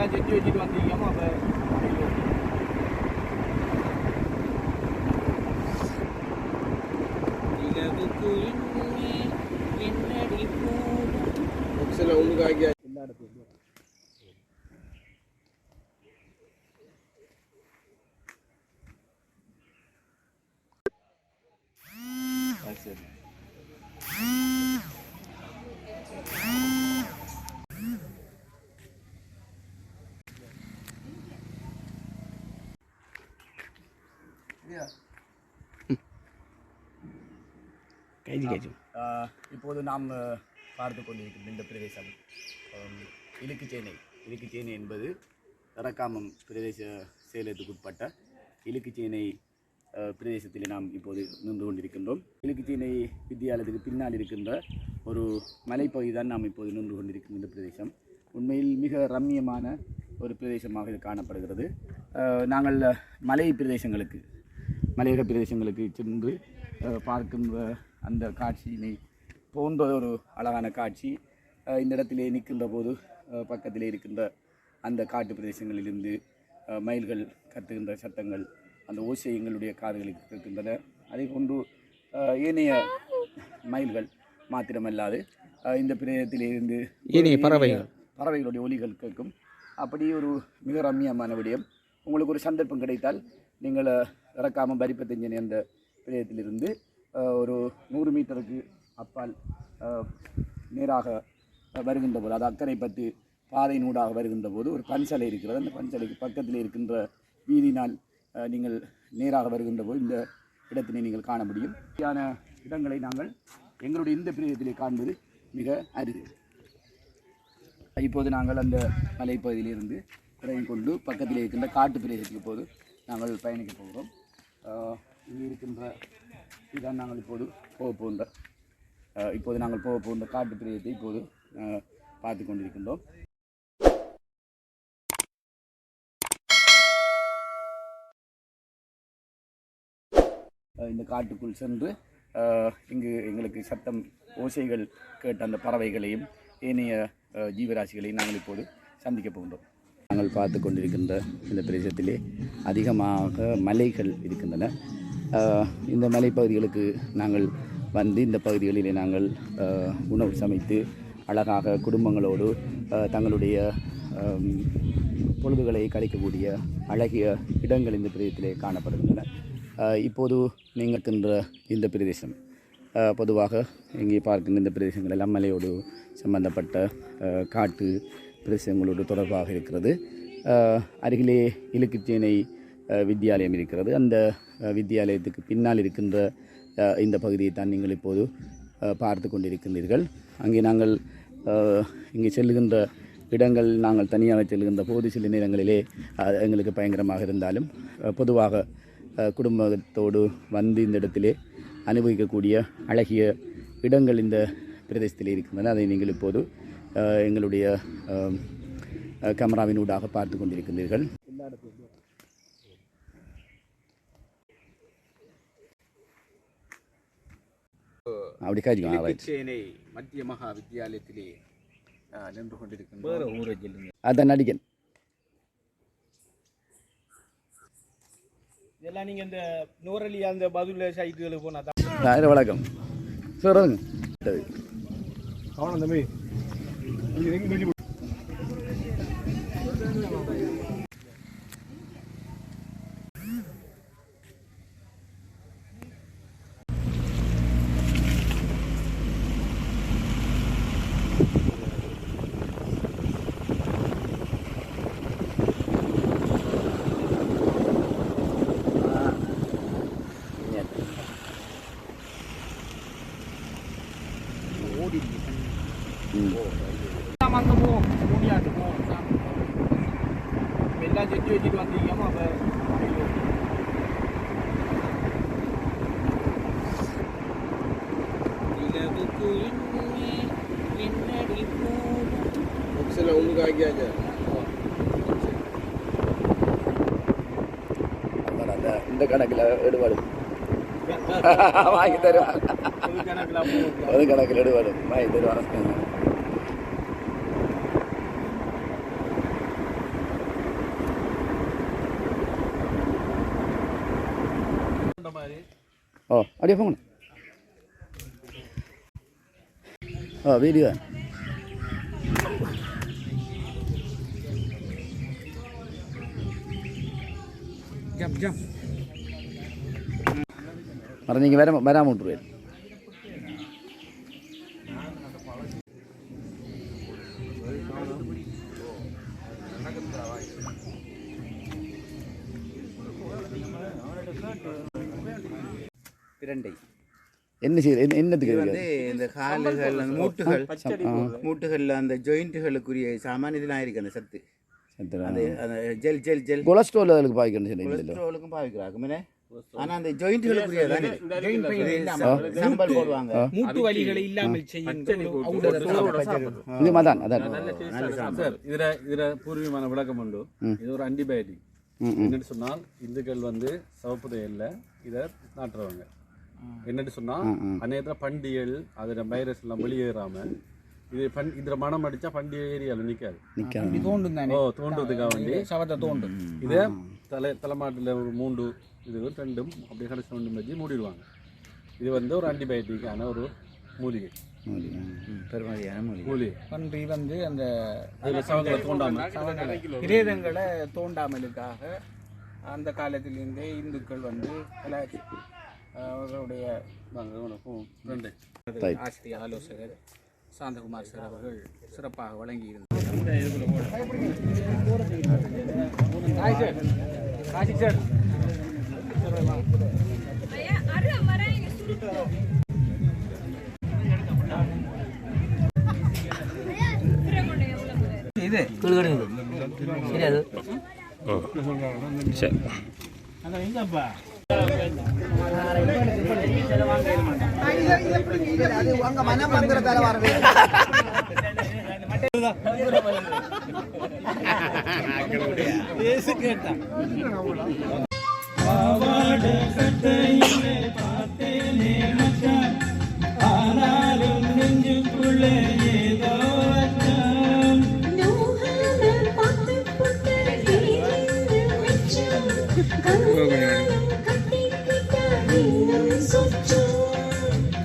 எல்லாம் செஞ்சு வச்சுட்டு வந்திருக்கோமோ அப்போ ஒன்று காய்க்க எல்லா இடத்துலையும் சரி இப்போது நாம் பார்த்து கொண்டிருக்கின்ற இந்த பிரதேசம் இலுக்குச்சேனை என்பது ரக்காமம் பிரதேச செயலகத்துக்குட்பட்ட இலுக்குச்சேனை பிரதேசத்தில் நாம் இப்போது நின்று கொண்டிருக்கின்றோம். இலுக்குச்சேனை வித்தியாலயத்துக்கு பின்னால் இருக்கின்ற ஒரு மலைப்பகுதி தான் நாம் இப்போது நின்று கொண்டிருக்கின்ற இந்த பிரதேசம் உண்மையில் மிக ரம்மியமான ஒரு பிரதேசமாக இது காணப்படுகிறது. நாங்கள் மலையக பிரதேசங்களுக்கு சென்று பார்க்கின்ற அந்த காட்சியினை போன்ற ஒரு அழகான காட்சி இந்த இடத்திலே நிற்கின்ற போது பக்கத்திலே இருக்கின்ற அந்த காட்டு பிரதேசங்களிலிருந்து மயில்கள் கத்துகின்ற சத்தங்கள் அந்த ஓசை எங்களுடைய காதுகளுக்கு கேட்கின்றன. அதை கொண்டு ஏனைய மயில்கள் மாத்திரமல்லாது இந்த பிரதேசத்திலிருந்து ஏனைய பறவைகளுடைய ஒலிகள் கேட்கும். அப்படி ஒரு மிக ரம்மியமான விடயம். உங்களுக்கு ஒரு சந்தர்ப்பம் கிடைத்தால் நீங்கள் இறக்காமல் பரிப்பத்தஞ்சனி அந்த பிரதேசத்திலிருந்து ஒரு 100 மீட்டருக்கு அப்பால் நேராக வருகின்ற போது அது அக்கரைப்பட்டு பாதை நூடாக வருகின்ற போது ஒரு பன்சலை இருக்கிறது. அந்த பன்சலைக்கு பக்கத்தில் இருக்கின்ற வீதியினால் நீங்கள் நேராக வருகின்ற போது இந்த இடத்தினை நீங்கள் காண முடியும். இப்படியான இடங்களை நாங்கள் எங்களுடைய இந்த பிரதேசத்திலே காண்பது மிக அரிது. இப்போது நாங்கள் அந்த மலைப்பகுதியிலிருந்து இறங்கி கொண்டு பக்கத்தில் இருக்கின்ற காட்டு பிரதேசத்துக்கு போது நாங்கள் பயணிக்க போகிறோம். இங்கே இருக்கின்ற இதுதான் நாங்கள் இப்போது நாங்கள் போக போகின்ற காட்டு பிரதேசத்தை இப்போது பார்த்து கொண்டிருக்கின்றோம். இந்த காட்டுக்குள் சென்று இங்கு எங்களுக்கு சத்தம் ஓசைகள் கேட்ட அந்த பறவைகளையும் ஏனைய ஜீவராசிகளையும் நாங்கள் இப்போது சந்திக்க போகின்றோம். நாங்கள் பார்த்து கொண்டிருக்கின்ற இந்த பிரதேசத்திலே அதிகமாக மலைகள் இருக்கின்றன. இந்த மலைப்பகுதிகளுக்கு நாங்கள் வந்து இந்த பகுதிகளிலே நாங்கள் உணவு சமைத்து அழகாக குடும்பங்களோடு தங்களுடைய பொழுதுகளை கழிக்கக்கூடிய அழகிய இடங்கள் இந்த பிரதேசத்திலே காணப்படுகின்றன. இப்போது நீங்கள் இருக்கின்ற இந்த பிரதேசம் பொதுவாக இங்கே பார்க்கின்ற இந்த பிரதேசங்கள் எல்லாம் மலையோடு சம்பந்தப்பட்ட காட்டு பிரதேசங்களோடு தொடர்பாக இருக்கிறது. அருகிலே இலுக்குச்சேனை வித்தியாலயம் இருக்கிறது. அந்த வித்தியாலயத்துக்கு பின்னால் இருக்கின்ற இந்த பகுதியை தான் நீங்கள் இப்போது பார்த்து கொண்டிருக்கின்றீர்கள். அங்கே நாங்கள் இங்கே செல்லுகின்ற இடங்கள் நாங்கள் தனியாக செல்லுகின்ற போது சில நேரங்களிலே எங்களுக்கு பயங்கரமாக இருந்தாலும் பொதுவாக குடும்பத்தோடு வந்து இந்த இடத்திலே அனுபவிக்கக்கூடிய அழகிய இடங்கள் இந்த பிரதேசத்தில் இருக்கின்றன. அதை நீங்கள் இப்போது எங்களுடைய கேமராவினூடாக பார்த்து கொண்டிருக்கின்றீர்கள். அப்படி காய்ச்சிக்கோங்க. மத்திய மகா வித்தியாலயத்திலே நின்று கொண்டிருக்கின்ற அதான் நடிகன் இதெல்லாம் நீங்கள் இந்த நூறலி அந்த பதில சைட்டுகளுக்கு போனால் வணக்கம் சொல்லுங்க. அவன் தம்பி அங்கே போவோம் முடியாது போவோம் எல்லாம் செஞ்சு வச்சுட்டு வந்திருக்கோமோ அப்போ ஒன்று காய்க்காங்க இந்த கணக்கில் எடுபாடு வாங்கி தருவாங்க. ஒரு கணக்கில் எடுபாடு வாங்கி தருவாங்க. ஓ அப்படியே போங்க ஓ வீடியோ ஜம்ப் ஜம்ப் மறு நீங்கள் வராமல் விட்டுருவேன் பிரண்டை என்ன செய்ய என்னத்துக்கு வந்து இந்த கால்கள் அந்த மூட்டுகளில் அந்த ஜாயிண்ட்டுகளுக்குரிய சாமான் இதெல்லாம் இருக்கு அந்த சத்து அந்த ஜெல் ஜெல் ஜெல் கொலஸ்ட்ரால் அதுக்கு பாய்க்கணும் சரி கொலஸ்ட்ராலுக்கும் பாவிக்கிறாங்க ஆனால் அந்த ஜாயிண்ட்டுகளுக்குரிய தானே சம்பல் போடுவாங்க மூட்டு வலிகளை இல்லாமல் செய்யும் இது அதான் அதான் சார் இதில் பூர்வீகமான விளக்கம் உண்டு இது ஒரு ஆன்டிபயோட்டிக் என்னன்னு சொன்னால் இந்துக்கள் வந்து சிவப்பு தையல்ல இதை நாட்டுறவங்க என்னன்னு சொன்னால் அநேகத்தில் பண்டிகைகள் அதில் வைரஸ் எல்லாம் வெளியேறாம இது இதில் மனம் அடித்தா பண்டிகை ஏரியாவில் நிற்காது தோண்டும் தானே தோண்டுறதுக்காக வேண்டி சவத்தை தோண்டும் இதை தலைமாட்டில் ஒரு 3 இது 2 அப்படியே கடைசி 2 வச்சு மூடிடுவாங்க இது வந்து ஒரு ஆன்டிபயோட்டிக்கான ஒரு மூலிகை பெருமதியான மூலிகை பன்றி வந்து அந்த அதில் சவங்களை தோண்டாமல் பிரேதங்களை தோண்டாமலுக்காக அந்த காலத்திலிருந்தே இந்துக்கள் வந்து அவர்களுடைய ஆசிரியர் ஆலோசகர் சாந்தகுமார் சார் அவர்கள் சிறப்பாக வழங்கியிருந்தார். இது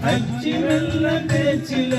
அச்சி வெள்ள பேச்சில